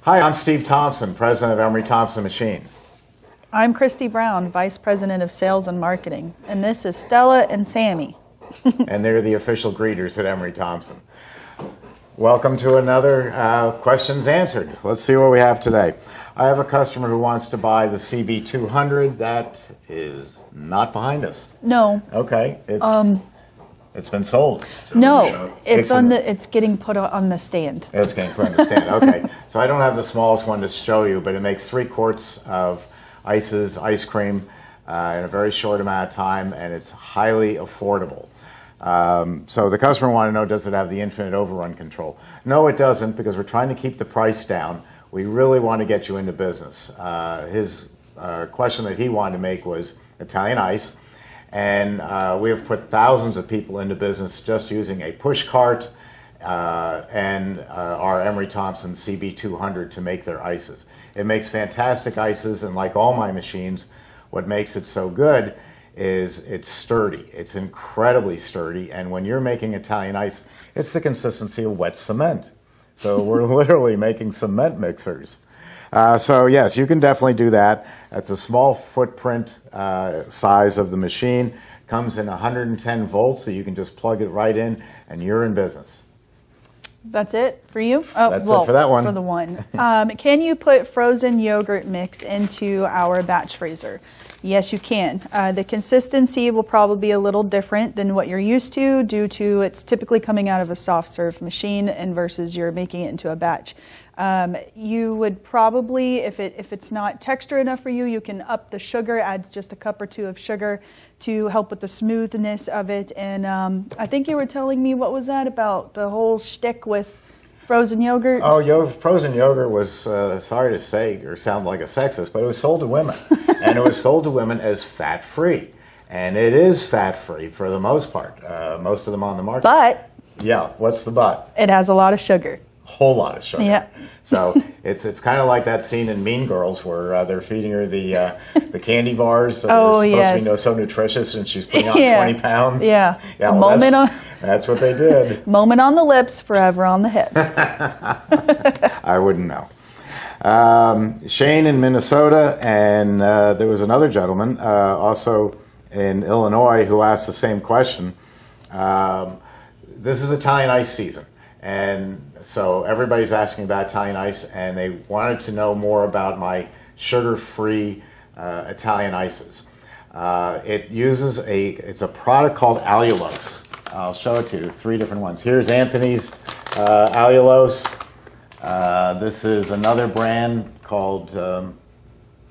Hi, I'm Steve Thompson, president of Emery Thompson Machine. I'm Christi Brown, vice president of sales and marketing, and this is Stella and Sammy. And they're the official greeters at Emery Thompson. Welcome to another Questions Answered. Let's see what we have today. I have a customer who wants to buy the CB200. That is not behind us. No. Okay. It's been sold. No, it's getting put on the stand. It's getting put on the stand. Okay. So I don't have the smallest one to show you, but it makes 3 quarts of ice cream in a very short amount of time, and it's highly affordable. So the customer wanted to know, does it have the Infinite Overrun Control? No, it doesn't, because we're trying to keep the price down. We really want to get you into business. His question that he wanted to make was Italian ice. And we have put thousands of people into business just using a push cart and our Emery Thompson CB200 to make their ices. It makes fantastic ices, and like all my machines, what makes it so good is it's sturdy. It's incredibly sturdy, and when you're making Italian ice, it's the consistency of wet cement. So we're literally making cement mixers. So yes, you can definitely do that. It's a small footprint size of the machine. Comes in 110 volts, so you can just plug it right in, and you're in business. That's it for you? That's it for that one. For the one. Can you put frozen yogurt mix into our batch freezer? Yes, you can. The consistency will probably be a little different than what you're used to due to it's typically coming out of a soft serve machine and versus you're making it into a batch. You would probably, if it's not texture enough for you, you can up the sugar, add just a cup or 2 of sugar to help with the smoothness of it. And I think you were telling me, what was that about the whole shtick with frozen yogurt? Oh, frozen yogurt was, sorry to say or sound like a sexist, but it was sold to women. And it was sold to women as fat-free. And it is fat-free for the most part, most of them on the market. But? Yeah, what's the but? It has a lot of sugar. Whole lot of sugar. Yeah. So it's kind of like that scene in Mean Girls where they're feeding her the candy bars. So they're supposed to be so nutritious, and she's putting on 20 pounds. Yeah. Yeah. Well, that's what they did. Moment on the lips, forever on the hips. I wouldn't know. Shane in Minnesota, and there was another gentleman also in Illinois who asked the same question. This is Italian ice season. And so everybody's asking about Italian ice, and they wanted to know more about my sugar-free Italian ices. It's a product called allulose. I'll show it to you, 3 different ones. Here's Anthony's allulose. This is another brand called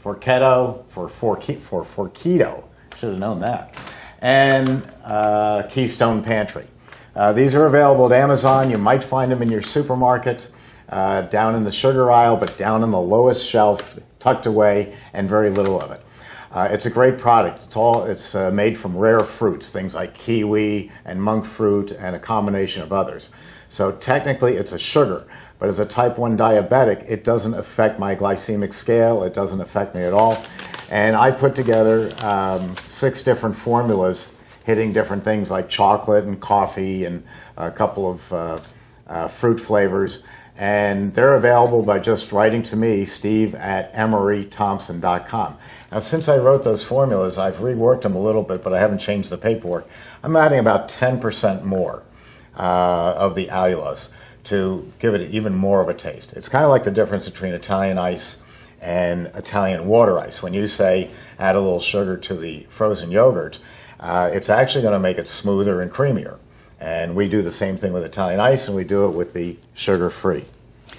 Forketo, Forketo. Should have known that. And Keystone Pantry. These are available at Amazon. You might find them in your supermarket, down in the sugar aisle, but down in the lowest shelf, tucked away, and very little of it. It's a great product. It's made from rare fruits, things like kiwi and monk fruit and a combination of others. So technically it's a sugar, but as a type 1 diabetic, it doesn't affect my glycemic scale. It doesn't affect me at all. And I put together 6 different formulas hitting different things like chocolate and coffee and a couple of fruit flavors. And they're available by just writing to me, steve@emerythompson.com. Now, since I wrote those formulas, I've reworked them a little bit, but I haven't changed the paperwork. I'm adding about 10% more of the allulose to give it even more of a taste. It's kind of like the difference between Italian ice and Italian water ice. When you say add a little sugar to the frozen yogurt, it's actually going to make it smoother and creamier. And we do the same thing with Italian ice, and we do it with the sugar-free.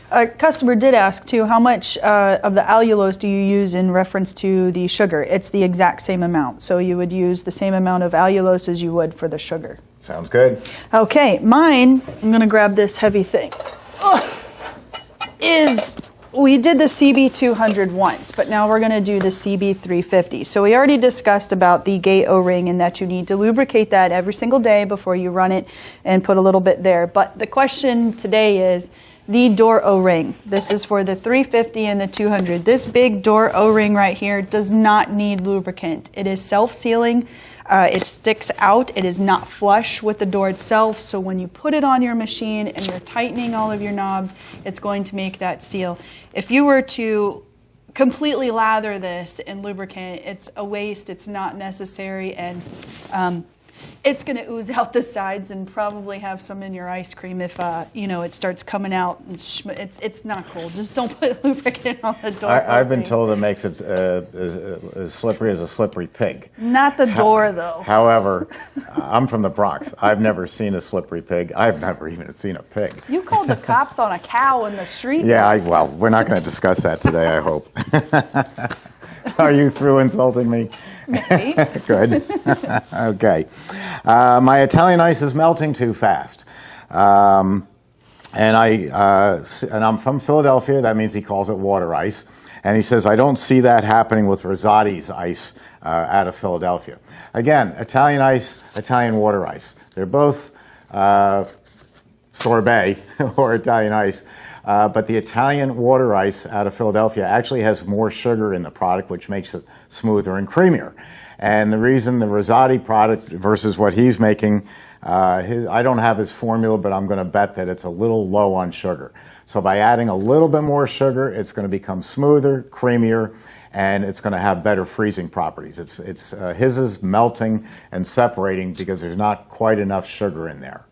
A customer did ask, too, how much of the allulose do you use in reference to the sugar? It's the exact same amount. So you would use the same amount of allulose as you would for the sugar. Sounds good. Okay, mine, I'm going to grab this heavy thing, we did the CB200 once, but now we're going to do the CB350. So we already discussed about the gate O-ring and that you need to lubricate that every single day before you run it and put a little bit there. But the question today is the door O-ring. This is for the 350 and the 200. This big door O-ring right here does not need lubricant. It is self-sealing. It sticks out. It is not flush with the door itself. So when you put it on your machine and you're tightening all of your knobs, it's going to make that seal. If you were to completely lather this in lubricant, it's a waste. It's not necessary, and it's going to ooze out the sides and probably have some in your ice cream if it starts coming out. And it's not cool. Just don't put lubricant on the door. I've been told it makes it as slippery as a slippery pig. Not the door, though. However, I'm from the Bronx. I've never seen a slippery pig. I've never even seen a pig. You called the cops on a cow in the street. Yeah, well, we're not going to discuss that today, I hope. Are you through insulting me? Maybe. Good. Okay. My Italian ice is melting too fast. And I'm from Philadelphia. That means he calls it water ice. And he says, I don't see that happening with Rosati's ice out of Philadelphia. Again, Italian ice, Italian water ice. They're both sorbet or Italian ice. But the Italian water ice out of Philadelphia actually has more sugar in the product, which makes it smoother and creamier. And the reason the Rosati product versus what he's making, I don't have his formula, but I'm going to bet that it's a little low on sugar. So by adding a little bit more sugar, it's going to become smoother, creamier, and it's going to have better freezing properties. His is melting and separating because there's not quite enough sugar in there.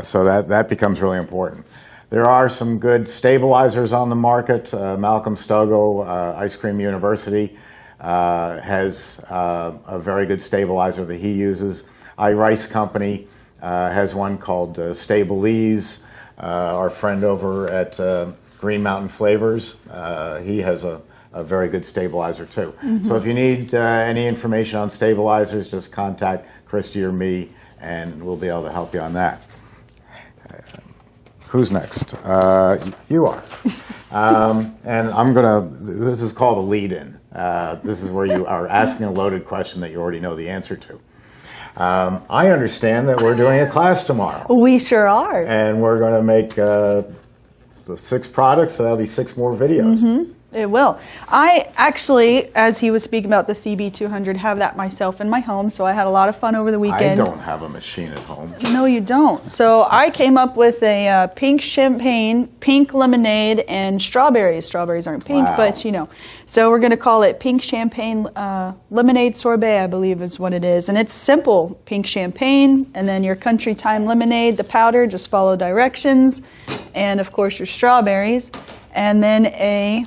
So that becomes really important. There are some good stabilizers on the market. Malcolm Stogo, Ice Cream University, has a very good stabilizer that he uses. iRice Company has one called Stabilize. Our friend over at Green Mountain Flavors, he has a very good stabilizer too. Mm-hmm. So if you need any information on stabilizers, just contact Christi or me, and we'll be able to help you on that. Who's next? You are. And this is called a lead-in. This is where you are asking a loaded question that you already know the answer to. I understand that we're doing a class tomorrow. We sure are. And we're going to make the 6 products, so that'll be 6 more videos. Mm-hmm. It will. I actually, as he was speaking about the CB200, have that myself in my home, so I had a lot of fun over the weekend. I don't have a machine at home. No, you don't. So I came up with a pink champagne, pink lemonade, and strawberries. Strawberries aren't pink, Wow. but you know. So we're going to call it pink champagne lemonade sorbet, I believe is what it is. And it's simple. Pink champagne, and then your country time lemonade, the powder, just follow directions. And of course your strawberries. And then a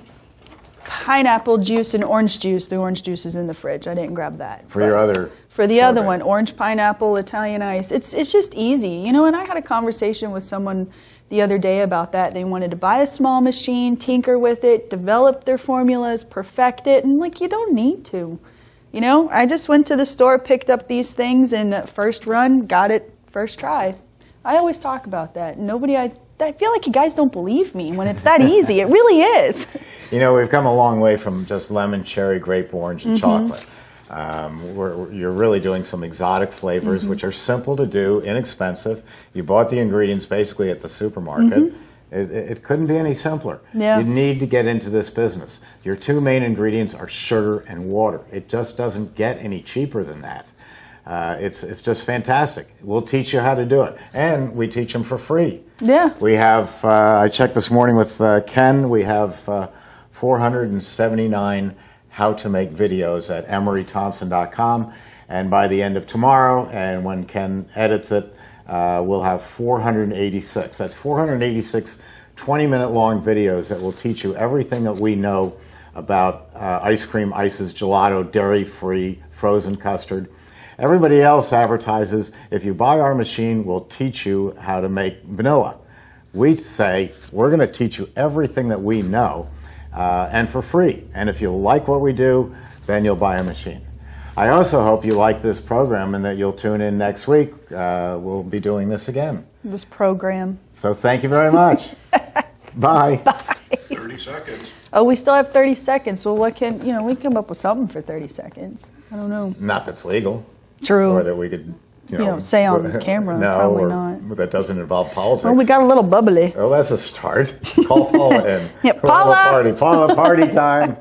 pineapple juice and orange juice. The orange juice is in the fridge. I didn't grab that. For your other For the sorbet. other one, orange pineapple, Italian ice. It's just easy. You know, and I had a conversation with someone the other day about that. They wanted to buy a small machine, tinker with it, develop their formulas, perfect it, and like, you don't need to. You know, I just went to the store, picked up these things, and first run, got it first try. I always talk about that. I feel like you guys don't believe me when it's that easy. It really is. You know, we've come a long way from just lemon, cherry, grape, orange, and chocolate. You're really doing some exotic flavors, which are simple to do, inexpensive. You bought the ingredients basically at the supermarket. It couldn't be any simpler. Yeah. You need to get into this business. Your 2 main ingredients are sugar and water. It just doesn't get any cheaper than that. It's just fantastic. We'll teach you how to do it. And we teach them for free. Yeah. We have, I checked this morning with Ken, we have 479 how to make videos at emerythompson.com. And by the end of tomorrow, and when Ken edits it, we'll have 486. That's 486 20-minute long videos that will teach you everything that we know about ice cream, ices, gelato, dairy-free, frozen custard. Everybody else advertises, if you buy our machine, we'll teach you how to make vanilla. We say, we're going to teach you everything that we know, and for free. And if you like what we do, then you'll buy a machine. I also hope you like this program and that you'll tune in next week. We'll be doing this again. This program. So thank you very much. Bye. Bye. 30 seconds. Oh, we still have 30 seconds. Well, we come up with something for 30 seconds. I don't know. Not that's legal. True. Or that we could, say on camera. No, probably or not. that doesn't involve politics. Well, we got a little bubbly. Oh, that's a start. Call Paula in. Yeah, We'll have Paula. a party. Paula, party time.